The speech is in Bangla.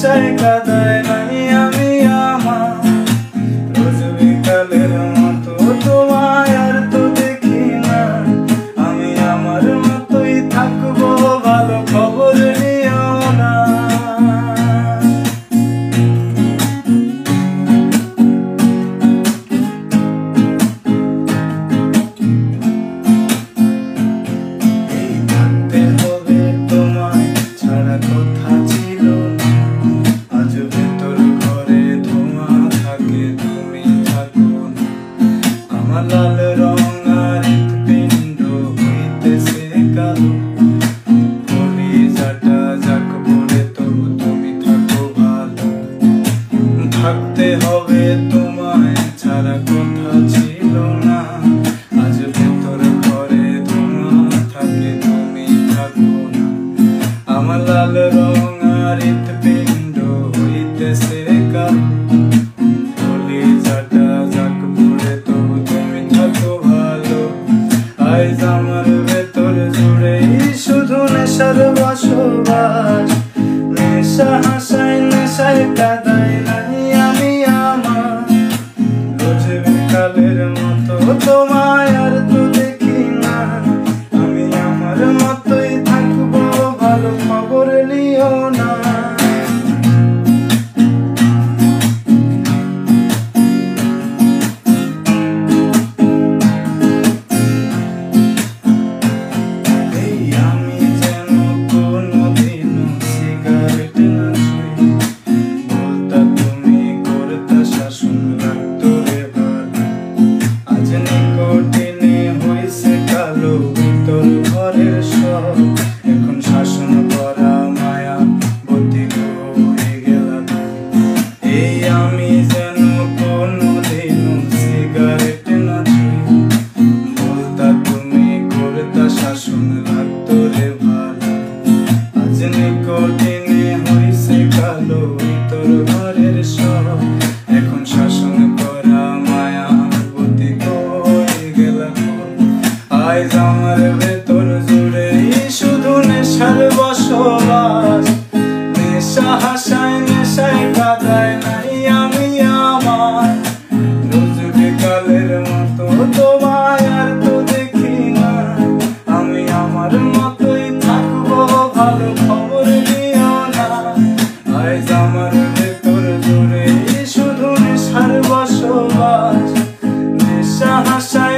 নেশায় কাদায় নাই আমি আমার রোজ বিকালের মতো তোমায় আর তো দেখি না আমি আমার মতোই থাকবো ভালো খবর নিও না লাল রঙার হৃৎপিণ্ড হইতেছে কালো কলিজাটা যাক বলে তবু তুমি থাকো ভালো থাকতে হবে তোমায় ছাড়া কথা ছিল না আজ ভেতর ঘরে ধোঁয়া থাকে তুমি থাকো না আমার লাল রঙার হৃৎপিণ্ড হইতেছে কালো আমার ভেতর জুড়েই শুধু নেশার বসবাস নেশা হাসায় নেশায় কাদায় নাই আমি আমার রোজ বিকালের মতো তোমায় আর তো দেখি না আমি আমার মতোই থাকবো ভালো খবর নিও না এখন শাসন করা মায়া বদলে হয়ে গেলাম এই আমি যেন কোনোদিন সিগারেট না ছুঁই বলতা তুমি করতা শাসন লাগতো রে ভালো আজ নিকটিনে হইছে কালো তোর ঘরের সব এখন শাসন করা মায়া বদলে হয়ে গেলাম আজ আমার ভেতর শুধু নেশার বসবাস নেশা হাসায় নেশায় কাদায় নাই আমি আমার রোজ বিকালের মতো তোমায় আর তো দেখি না আমি আমার মতোই থাকবো ভালো খবর নিও না আজ আমার ভেতর জুড়ে শুধু নেশার বসবাস নেশা হাসায়